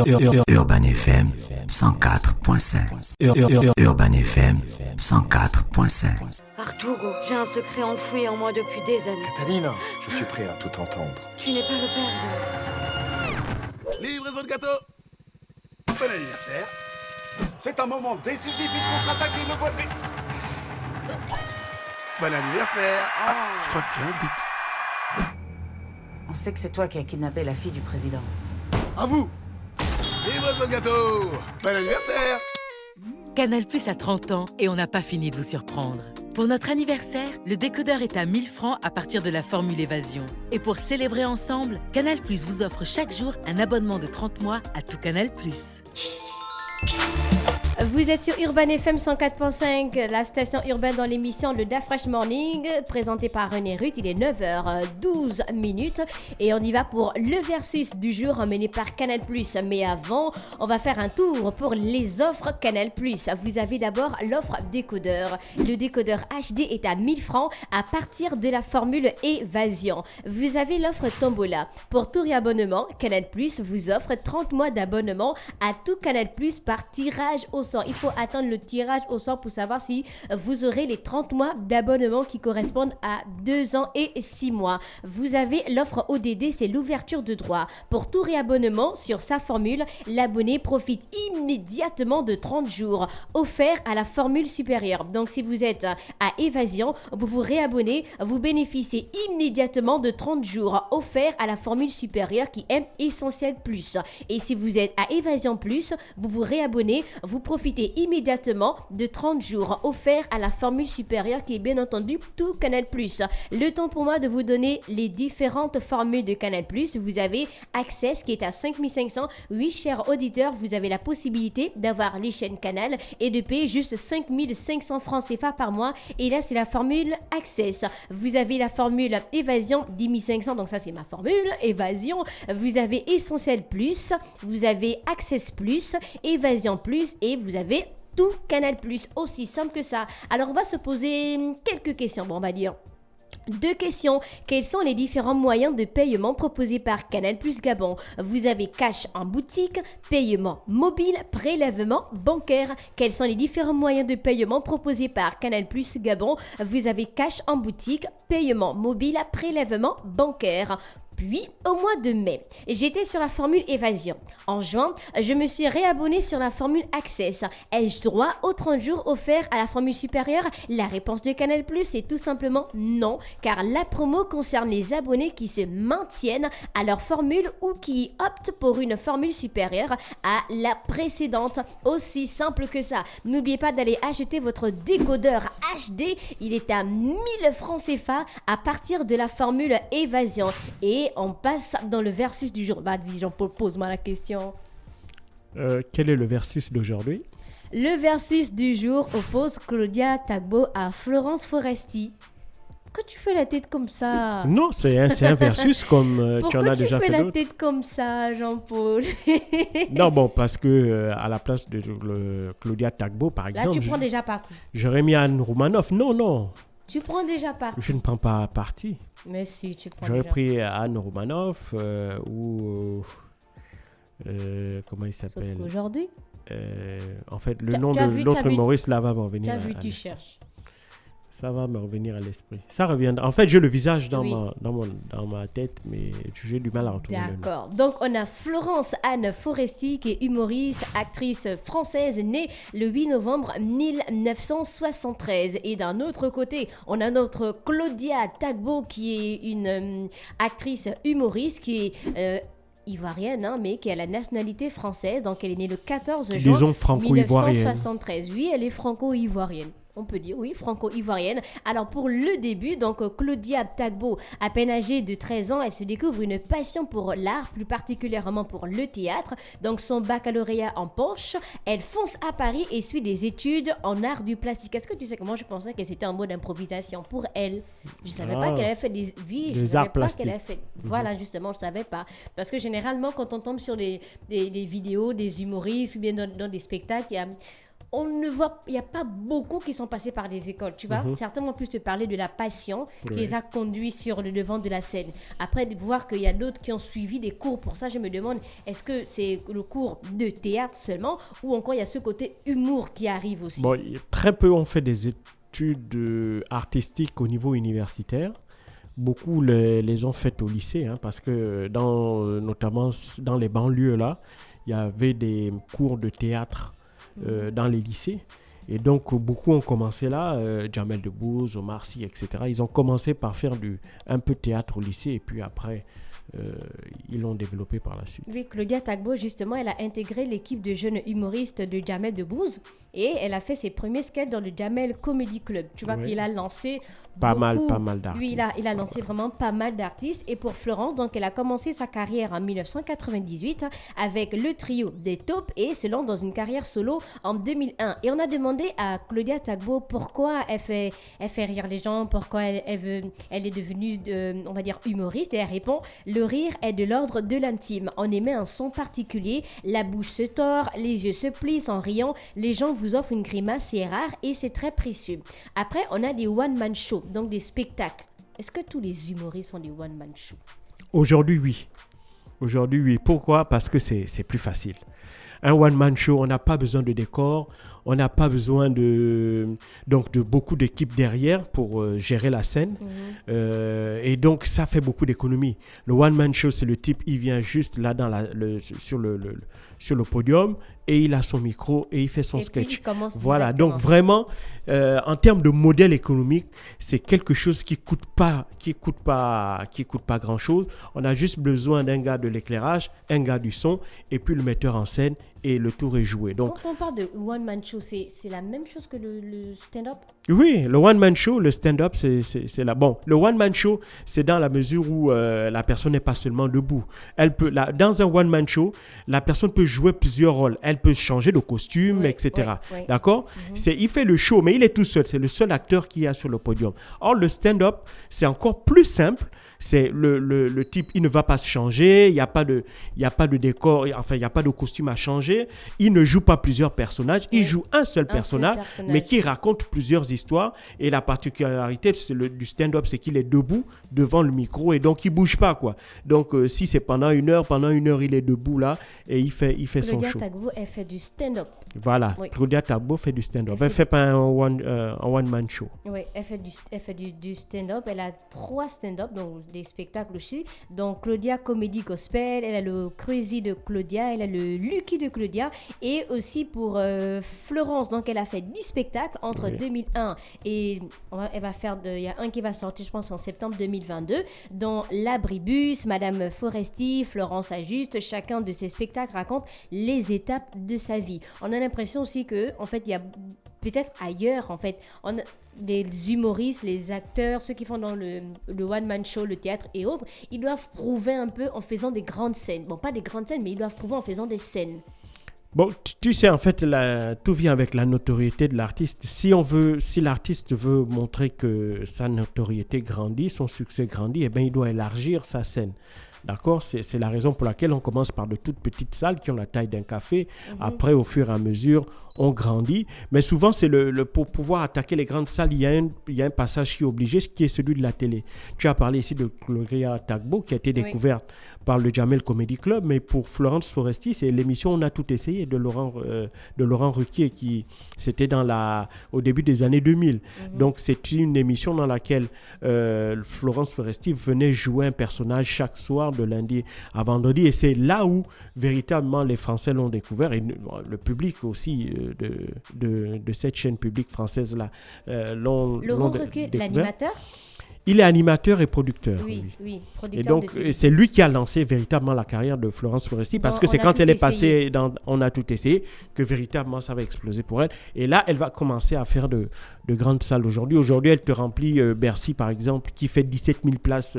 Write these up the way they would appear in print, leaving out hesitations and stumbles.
Urban FM 104.5. Urban FM 104.5. Arturo, j'ai un secret enfoui en moi depuis des années. Catalina, je suis prêt à tout entendre. Tu n'es pas le père Livraison de gâteau. Bon anniversaire. C'est un moment décisif, il contre-attaque et le voit. Bon anniversaire. Je crois qu'il y a un but. On sait que c'est toi qui as kidnappé la fille du président. À vous. Livraison de gâteau. Bon anniversaire. Canal+ a 30 ans et on n'a pas fini de vous surprendre. Pour notre anniversaire, le décodeur est à 1000 francs à partir de la formule Évasion. Et pour célébrer ensemble, Canal+ vous offre chaque jour un abonnement de 30 mois à tout Canal+. Vous êtes sur Urban FM 104.5, la station urbaine dans l'émission Le Da Fresh Morning, présentée par René Ruth. Il est 9h12 et on y va pour le versus du jour emmené par Canal+. Mais avant, on va faire un tour pour les offres Canal+. Vous avez d'abord l'offre décodeur. Le décodeur HD est à 1000 francs à partir de la formule Évasion. Vous avez l'offre Tombola. Pour tout réabonnement, Canal+ vous offre 30 mois d'abonnement à tout Canal+ par tirage au sort. Il faut attendre le tirage au sort pour savoir si vous aurez les 30 mois d'abonnement qui correspondent à 2 ans et 6 mois. Vous avez l'offre ODD, c'est l'ouverture de droit. Pour tout réabonnement sur sa formule, l'abonné profite immédiatement de 30 jours offerts à la formule supérieure. Donc si vous êtes à Évasion, vous vous réabonnez, vous bénéficiez immédiatement de 30 jours offerts à la formule supérieure qui est Essentiel Plus. Et si vous êtes à Évasion Plus, vous vous réabonnez, vous profitez immédiatement de 30 jours offerts à la formule supérieure qui est bien entendu tout Canal+. Le temps pour moi de vous donner les différentes formules de Canal+. Vous avez Access qui est à 5500. Oui, chers auditeurs, vous avez la possibilité d'avoir les chaînes Canal et de payer juste 5500 francs CFA par mois. Et là, c'est la formule Access. Vous avez la formule Évasion 10 500. Donc ça, c'est ma formule Évasion. Vous avez Essentiel Plus. Vous avez Access Plus, Évasion Plus et vous avez tout Canal+, aussi simple que ça. Alors, on va se poser quelques questions. Bon, on va dire 2 questions. Quels sont les différents moyens de paiement proposés par Canal+ Gabon? Vous avez cash en boutique, paiement mobile, prélèvement bancaire. Quels sont les différents moyens de paiement proposés par Canal+ Gabon? Vous avez cash en boutique, paiement mobile, prélèvement bancaire. Puis, au mois de mai, j'étais sur la formule Évasion. En juin, je me suis réabonnée sur la formule Access. Ai-je droit aux 30 jours offerts à la formule supérieure? La réponse de Canal+, est tout simplement non, car la promo concerne les abonnés qui se maintiennent à leur formule ou qui optent pour une formule supérieure à la précédente. Aussi simple que ça. N'oubliez pas d'aller acheter votre décodeur HD. Il est à 1000 francs CFA à partir de la formule Évasion. Et on passe dans le versus du jour. Dis Jean-Paul, pose-moi la question. Quel est le versus d'aujourd'hui? Le versus du jour oppose Claudia Tagbo à Florence Foresti. Pourquoi tu fais la tête comme ça? Non, c'est un versus comme tu en as déjà fait d'autres. Pourquoi tu fais la tête comme ça, Jean-Paul? Non, bon, parce que à la place de Claudia Tagbo, par exemple... Là, tu prends déjà parti. J'aurais mis Anne Roumanoff. Non. Tu prends déjà parti. Je ne prends pas parti. Mais si, tu prends J'aurais déjà. pris Anne Roumanoff ou... comment il s'appelle? Sauf qu'aujourd'hui... en fait, le nom de l'autre humoriste, là, va me revenir. T'as vu, tu cherches. Ça va me revenir à l'esprit. Ça reviendra. En fait, j'ai le visage dans, Oui. dans ma tête, mais j'ai du mal à retrouver le nom. D'accord. Donc, on a Florence Anne Foresti, qui est humoriste, actrice française, née le 8 novembre 1973. Et d'un autre côté, on a notre Claudia Tagbo, qui est une actrice humoriste, qui est... ivoirienne, mais qui a la nationalité française. Donc, elle est née le 14 juin Disons franco-ivoirienne. 1973. Oui, elle est franco-ivoirienne. On peut dire, oui, franco-ivoirienne. Alors, pour le début, donc, Claudia Tagbo, à peine âgée de 13 ans, elle se découvre une passion pour l'art, plus particulièrement pour le théâtre. Donc, son baccalauréat en poche, elle fonce à Paris et suit des études en art du plastique. Est-ce que tu sais que moi, je pensais que c'était en mode improvisation pour elle. Je ne savais pas qu'elle avait fait des... Oui, je ne savais pas qu'elle avait fait... Voilà, justement, je ne savais pas. Parce que généralement, quand on tombe sur des vidéos, des humoristes ou bien dans des spectacles, il y a... il n'y a pas beaucoup qui sont passés par des écoles, tu vois. Certains vont plus te parler de la passion qui les a conduits sur le devant de la scène. Après, de voir qu'il y a d'autres qui ont suivi des cours pour ça, je me demande, est-ce que c'est le cours de théâtre seulement ou encore il y a ce côté humour qui arrive aussi? Bon, très peu ont fait des études artistiques au niveau universitaire. Beaucoup les ont faites au lycée, parce que notamment dans les banlieues, là, il y avait des cours de théâtre dans les lycées. Et donc, beaucoup ont commencé là, Jamel Debbouze, Omar Sy, etc. Ils ont commencé par faire un peu de théâtre au lycée et puis après, ils l'ont développé par la suite. Oui, Claudia Tagbo, justement, elle a intégré l'équipe de jeunes humoristes de Jamel Debbouze et elle a fait ses premiers sketchs dans le Jamel Comedy Club. Tu vois qu'il a lancé pas mal d'artistes. Oui, il a lancé vraiment pas mal d'artistes. Et pour Florence, donc, elle a commencé sa carrière en 1998 avec le trio des Taupes et se lance dans une carrière solo en 2001. Et on a demandé à Claudia Tagbo pourquoi elle fait rire les gens, pourquoi elle est devenue, on va dire, humoriste. Et elle répond: le rire est de l'ordre de l'intime. On émet un son particulier, la bouche se tord, les yeux se plissent en riant, les gens vous offrent une grimace, c'est rare et c'est très précieux. Après, on a des one-man shows, donc des spectacles. Est-ce que tous les humoristes font des one-man shows? Aujourd'hui, oui. Pourquoi? Parce que c'est plus facile. Un one-man show, on n'a pas besoin de décor, on n'a pas besoin de beaucoup d'équipes derrière pour gérer la scène. Et donc, ça fait beaucoup d'économies. Le one-man show, c'est le type, il vient juste là sur le podium et il a son micro et il fait son sketch. Voilà, donc vraiment, en termes de modèle économique, c'est quelque chose qui coûte pas grand-chose. On a juste besoin d'un gars de l'éclairage, un gars du son et puis le metteur en scène et le tour est joué. Donc, quand on parle de one-man show, c'est la même chose que le stand-up? Oui, le one-man show, le stand-up, c'est là. Bon, le one-man show, c'est dans la mesure où la personne n'est pas seulement debout. Dans un one-man show, la personne peut jouer plusieurs rôles. Elle peut changer de costume, etc. Oui. D'accord? Il fait le show, mais il est tout seul. C'est le seul acteur qui est sur le podium. Or, le stand-up, c'est encore plus simple. C'est le type, il ne va pas se changer, il n'y a pas de décor, enfin, il n'y a pas de costume à changer. Il ne joue pas plusieurs personnages, il joue un seul personnage, mais qui raconte plusieurs histoires. Et la particularité du stand-up, c'est qu'il est debout devant le micro et donc il ne bouge pas, quoi. Donc, si c'est pendant une heure, il est debout là et il fait son show. Claudia Tagbo, elle fait du stand-up. Voilà, oui. Claudia Tagbo fait du stand-up. Elle ne fait pas un one-man show. Oui, elle fait du stand-up. Elle a 3 stand-up, donc des spectacles aussi. Donc, Claudia Comedy Gospel, elle a le Crazy de Claudia, elle a le Lucky de Claudia. Et aussi pour Florence, donc elle a fait 10 spectacles entre 2001 et elle va faire il y a un qui va sortir, je pense, en septembre 2022, dont L'Abribus, Madame Foresti, Florence Ajuste. Chacun de ces spectacles raconte les étapes de sa vie. On a l'impression aussi que, en fait, il y a peut-être ailleurs, en fait, les humoristes, les acteurs, ceux qui font dans le one-man show, le théâtre et autres, ils doivent prouver un peu en faisant des grandes scènes. Bon, pas des grandes scènes, mais ils doivent prouver en faisant des scènes. Bon, tu sais, en fait, tout vient avec la notoriété de l'artiste. Si l'artiste veut montrer que sa notoriété grandit, son succès grandit, eh bien, il doit élargir sa scène. D'accord? C'est la raison pour laquelle on commence par de toutes petites salles qui ont la taille d'un café. Après, au fur et à mesure, on grandit. Mais souvent, c'est pour pouvoir attaquer les grandes salles, il y a un passage qui est obligé, qui est celui de la télé. Tu as parlé ici de Claudia Tagbo, qui a été découverte par le Jamel Comedy Club. Mais pour Florence Foresti, c'est l'émission On a tout essayé de Laurent Ruquier, c'était au début des années 2000. Donc, c'est une émission dans laquelle Florence Foresti venait jouer un personnage chaque soir, de lundi à vendredi. Et c'est là où, véritablement, les Français l'ont découvert. Et le public aussi de cette chaîne publique française-là l'ont Laurent Ruquier, l'animateur? Il est animateur et producteur. Oui, producteur. Et donc, c'est lui qui a lancé véritablement la carrière de Florence Foresti, parce que c'est quand elle est passée dans On a tout essayé que véritablement ça va exploser pour elle. Et là, elle va commencer à faire de grandes salles aujourd'hui. Aujourd'hui, elle te remplit Bercy, par exemple, qui fait 17 000 places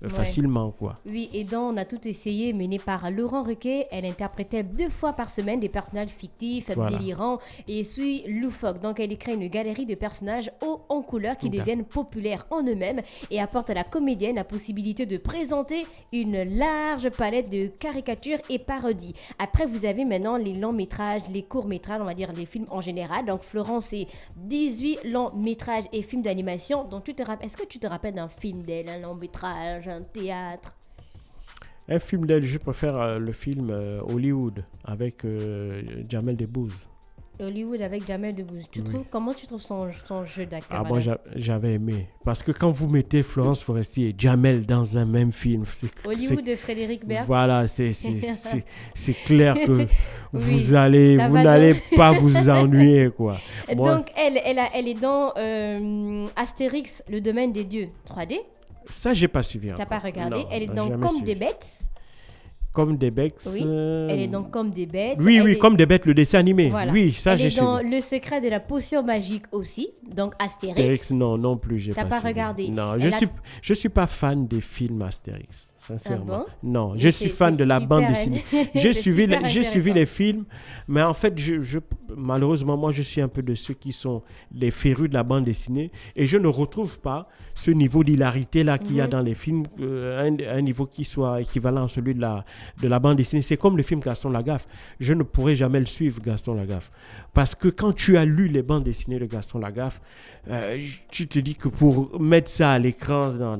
facilement, quoi. Oui, et dans On a tout essayé, mené par Laurent Ruquier, elle interprétait 2 fois par semaine des personnages fictifs, délirants et loufoques. Donc, elle crée une galerie de personnages hauts en couleur qui deviennent populaires en eux-mêmes. et apporte à la comédienne la possibilité de présenter une large palette de caricatures et parodies. Après, vous avez maintenant les longs métrages, les courts métrages, on va dire les films en général. Donc Florence, c'est 18 longs métrages et films d'animation. Donc est-ce que tu te rappelles d'un film d'elle, un long métrage, un théâtre? Un film d'elle, je préfère le film Hollywood avec Jamel Debbouze. Hollywood avec Jamel Debbouze. Comment tu trouves son jeu d'acteur? Ah, moi, j'avais aimé. Parce que quand vous mettez Florence Foresti et Jamel dans un même film... Hollywood de Frédéric Berth. Voilà, c'est clair que vous n'allez pas vous ennuyer, quoi. Donc, elle est dans Astérix, le domaine des dieux, 3D. Ça, j'ai pas suivi. T'as pas regardé? Non, elle est dans Comme des bêtes. Comme des bêtes. Oui, elle est dans Comme des bêtes. Oui, Comme des bêtes, le dessin animé. Voilà. Oui, ça, j'ai suivi. Elle est dans Le secret de la potion magique aussi, donc Astérix. Astérix, non plus, j'ai pas suivi. T'as pas regardé? Non, je suis pas fan des films Astérix, sincèrement. Ah bon? Non, je suis fan de la bande dessinée. J'ai suivi les films, mais en fait, malheureusement, moi, je suis un peu de ceux qui sont les férus de la bande dessinée et je ne retrouve pas ce niveau d'hilarité là qu'il y a dans les films, un niveau qui soit équivalent à celui de la bande dessinée. C'est comme le film Gaston Lagaffe. Je ne pourrai jamais le suivre, Gaston Lagaffe. Parce que quand tu as lu les bandes dessinées de Gaston Lagaffe, tu te dis que pour mettre ça à l'écran, non,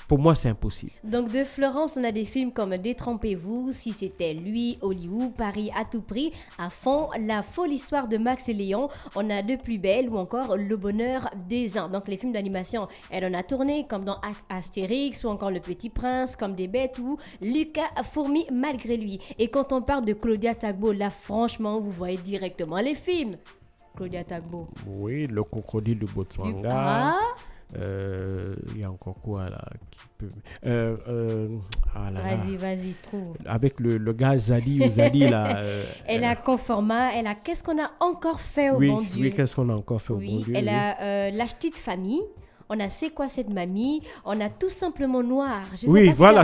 pour moi, c'est impossible. Donc, de Florence, on a des films comme Détrompez-vous, Si c'était lui, Hollywood, Paris à tout prix, À fond, La folle histoire de Max et Léon, on a De plus belle ou encore Le bonheur des uns. Donc, les films d'animation, elle en a tourné comme dans Astérix ou encore Le Petit Prince, Comme des bêtes ou Lucas Fourmi malgré lui. Et quand on parle de Claudia Tagbo, là, franchement, vous voyez directement les films. Claudia Tagbo. Oui, Le crocodile de Botswana. Il y a encore quoi là qui peut... Vas-y, trouve. Avec le gars Zadi ou Zadi là. Elle a Conforma, elle a Qu'est-ce qu'on a encore fait au bon Dieu? Oui, qu'est-ce qu'on a encore fait au bon Dieu? Elle a La petite famille. On a C'est quoi cette mamie? On a Tout simplement Noir.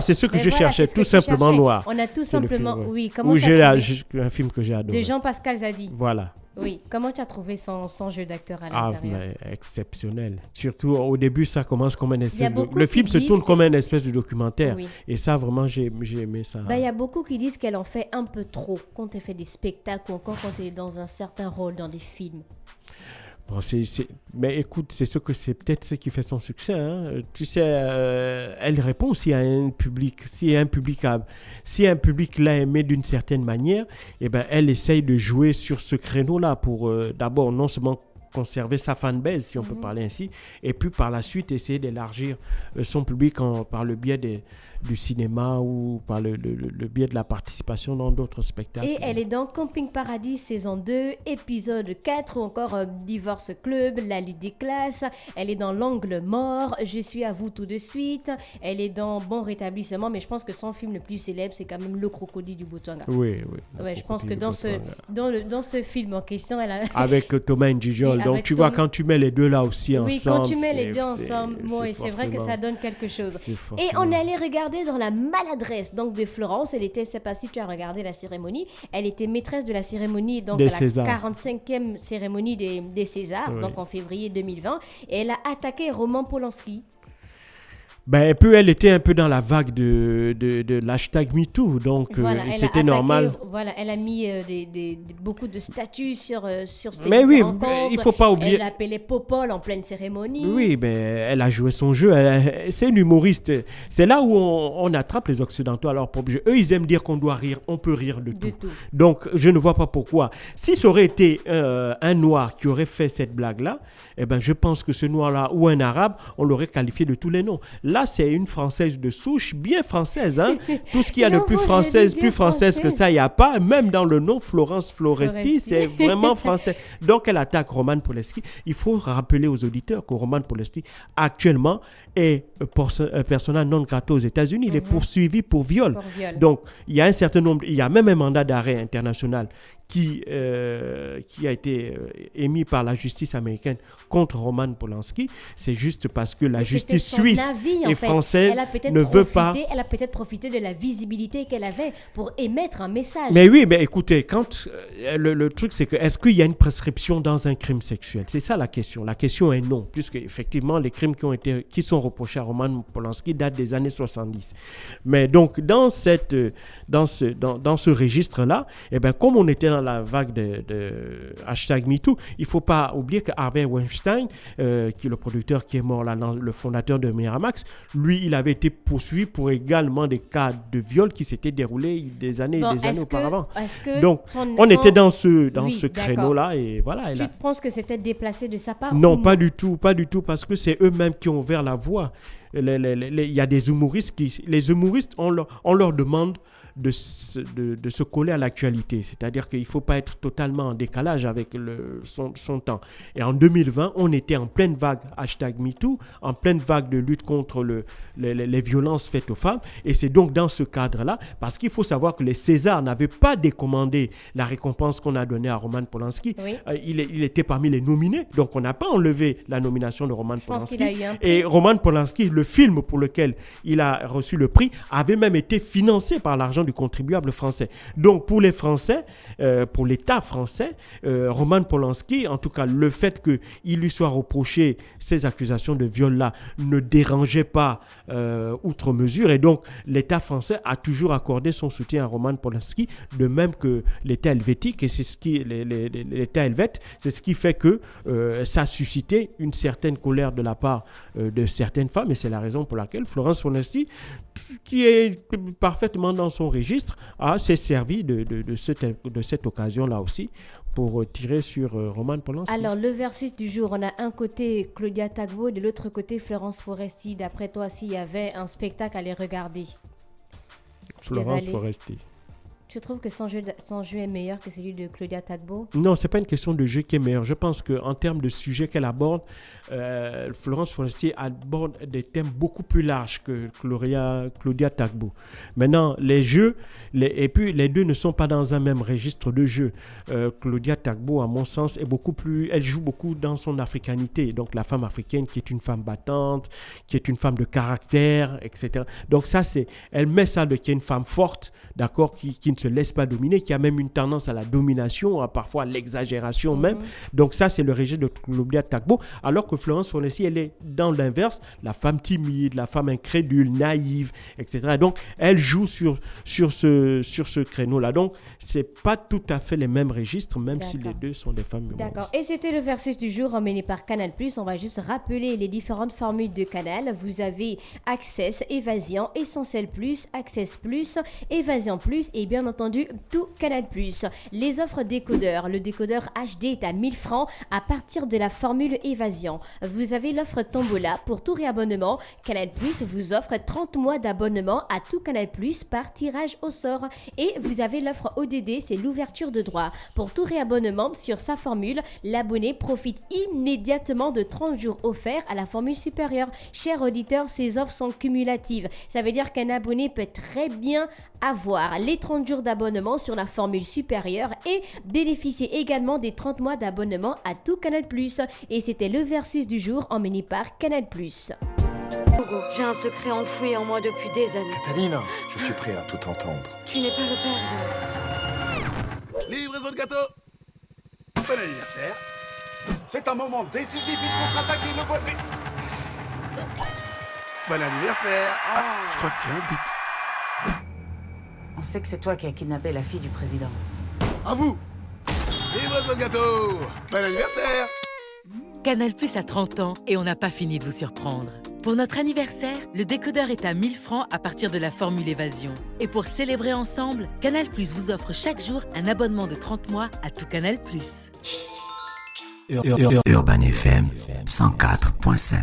C'est ce que je cherchais. Tout simplement Noir. On a Tout simplement, oui. Comment j'ai un film que j'ai adoré. De Jean-Pascal Zadi. Voilà. Oui. Comment tu as trouvé son jeu d'acteur à l'intérieur? Exceptionnel. Surtout au début, ça commence comme une espèce le film se tourne comme une espèce de documentaire. Oui. Et ça, vraiment, j'ai aimé ça. Il y a beaucoup qui disent qu'elle en fait un peu trop quand elle fait des spectacles ou encore quand elle est dans un certain rôle dans des films. Bon, mais écoute, c'est peut-être ce qui fait son succès. Hein. Tu sais, elle répond aussi à un public. Si un public l'a aimé d'une certaine manière, eh ben, elle essaye de jouer sur ce créneau-là pour d'abord non seulement conserver sa fanbase, si on peut parler ainsi, et puis par la suite essayer d'élargir son public par le biais du cinéma ou par le biais de la participation dans d'autres spectacles. Et elle est dans Camping Paradis saison 2, épisode 4 ou encore Divorce Club, La lutte des classes. Elle est dans L'angle mort, Je suis à vous tout de suite. Elle est dans Bon rétablissement, mais je pense que son film le plus célèbre, c'est quand même Le crocodile du Botswana. Oui. Ouais, je pense que dans ce film en question, elle a... Avec Thomas Njijol. Donc tu vois, quand tu mets les deux là aussi ensemble... Oui, quand tu mets les deux ensemble, c'est vrai que ça donne quelque chose. Et on est allé regarder dans La maladresse donc de Florence. Elle était, je ne sais pas si tu as regardé la cérémonie, elle était maîtresse de la cérémonie, donc à la 45e cérémonie des Césars, donc en février 2020, et elle a attaqué Roman Polanski. Ben, elle était un peu dans la vague de l'hashtag MeToo, donc c'était normal. Voilà, elle a mis beaucoup de statuts sur ses mais oui, rencontres. Il ne faut pas oublier. Elle l'appelait Popol en pleine cérémonie. Oui, mais elle a joué son jeu. C'est une humoriste. C'est là où on attrape les Occidentaux à leur propre jeu. Eux, ils aiment dire qu'on doit rire, on peut rire de tout. Donc, je ne vois pas pourquoi. Si ça aurait été un Noir qui aurait fait cette blague-là, eh ben, je pense que ce Noir-là ou un Arabe, on l'aurait qualifié de tous les noms. Là, c'est une Française de souche, bien française. Hein? Tout ce qu'il y a de plus française que ça, il n'y a pas. Même dans le nom Florence Foresti, c'est vraiment français. Donc, elle attaque Roman Polanski. Il faut rappeler aux auditeurs que Roman Polanski, actuellement, est persona non grata aux États-Unis. Il est poursuivi pour viol. Donc, il y a un certain nombre, il y a même un mandat d'arrêt international qui a été émis par la justice américaine contre Roman Polanski. C'est juste parce que la justice suisse en et fait. français Elle a peut-être ne veut pas. Elle a peut-être profité de la visibilité qu'elle avait pour émettre un message. Mais oui, mais écoutez, quand le truc c'est que est-ce qu'il y a une prescription dans un crime sexuel? C'est ça la question. La question est non, puisque effectivement les crimes qui sont reprochés à Roman Polanski datent des années 70. Mais donc dans ce registre-là, eh ben, comme on était dans la vague de hashtag MeToo, il ne faut pas oublier que Harvey Weinstein, qui est le producteur qui est mort là, le fondateur de Miramax, lui, il avait été poursuivi pour également des cas de viol qui s'étaient déroulés des années auparavant. Donc, on était dans ce créneau-là et voilà. Tu penses que c'était déplacé de sa part? Non, pas du tout, parce que c'est eux-mêmes qui ont ouvert la voie. Il y a des humoristes les humoristes, on leur demande de se coller à l'actualité. C'est-à-dire qu'il ne faut pas être totalement en décalage avec son temps. Et en 2020, on était en pleine vague hashtag MeToo, en pleine vague de lutte contre les violences faites aux femmes. Et c'est donc dans ce cadre-là, parce qu'il faut savoir que les Césars n'avaient pas décommandé la récompense qu'on a donnée à Roman Polanski. Oui. Il était parmi les nominés, donc on n'a pas enlevé la nomination de Roman Polanski. Qu'il a eu un prix. Et Roman Polanski, le film pour lequel il a reçu le prix, avait même été financé par l'argent du contribuable français. Donc pour les Français, pour l'État français, Roman Polanski, en tout cas le fait qu'il lui soit reproché ces accusations de viol-là ne dérangeait pas outre mesure, et donc l'État français a toujours accordé son soutien à Roman Polanski, de même que l'État helvétique, et c'est ce qui l'État helvète, c'est ce qui fait que ça a suscité une certaine colère de la part de certaines femmes, et c'est la raison pour laquelle Florence Foresti, qui est parfaitement dans son registre, s'est servi de cette occasion-là aussi pour tirer sur Roman Polanski. Alors, le versus du jour, on a un côté Claudia Tagbo, de l'autre côté Florence Foresti. D'après toi, s'il y avait un spectacle à les regarder? Florence Foresti. Tu trouves que son jeu est meilleur que celui de Claudia Tagbo? Non, ce n'est pas une question de jeu qui est meilleur. Je pense qu'en termes de sujets qu'elle aborde, Florence Foresti aborde des thèmes beaucoup plus larges que Claudia Tagbo. Maintenant, les jeux, et puis les deux ne sont pas dans un même registre de jeu. Claudia Tagbo, à mon sens, elle joue beaucoup dans son africanité. Donc la femme africaine qui est une femme battante, qui est une femme de caractère, etc. Donc ça, elle met ça qui est une femme forte, d'accord, qui ne se laisse pas dominer, qui a même une tendance à la domination, parfois à l'exagération même. Donc ça, c'est le registre de Claudia Tagbo. Alors que Florence Foresti, elle est dans l'inverse, la femme timide, la femme incrédule, naïve, etc. Donc elle joue sur ce créneau-là. Donc c'est pas tout à fait les mêmes registres, même si les deux sont des femmes humoristes. D'accord. Et c'était le versus du jour emmené par Canal+. On va juste rappeler les différentes formules de Canal. Vous avez Access, Évasion, Essentiel+, Access+, Évasion+, et bien entendu tout Canal+. Les offres décodeurs. Le décodeur HD est à 1000 francs à partir de la formule Évasion. Vous avez l'offre Tombola. Pour tout réabonnement, Canal+ vous offre 30 mois d'abonnement à tout Canal+ par tirage au sort. Et vous avez l'offre ODD, c'est l'ouverture de droit. Pour tout réabonnement sur sa formule, l'abonné profite immédiatement de 30 jours offerts à la formule supérieure. Chers auditeurs, ces offres sont cumulatives. Ça veut dire qu'un abonné peut très bien avoir les 30 jours d'abonnement sur la formule supérieure et bénéficier également des 30 mois d'abonnement à tout Canal+. Et c'était le versus du jour emmené par Canal+. Hugo, j'ai un secret enfoui en moi depuis des années. Catalina, je suis prêt à tout entendre. Tu n'es pas le père Livraison de gâteau. Bon anniversaire. C'est un moment décisif, il contre-attaque et le voit. Bon anniversaire. Je crois qu'il y a un but. On sait que c'est toi qui as kidnappé la fille du président. À vous. Livraison de gâteau. Bon anniversaire. Canal+ a 30 ans et on n'a pas fini de vous surprendre. Pour notre anniversaire, le décodeur est à 1000 francs à partir de la formule Évasion. Et pour célébrer ensemble, Canal+ vous offre chaque jour un abonnement de 30 mois à tout Canal+. Urban FM 104.5.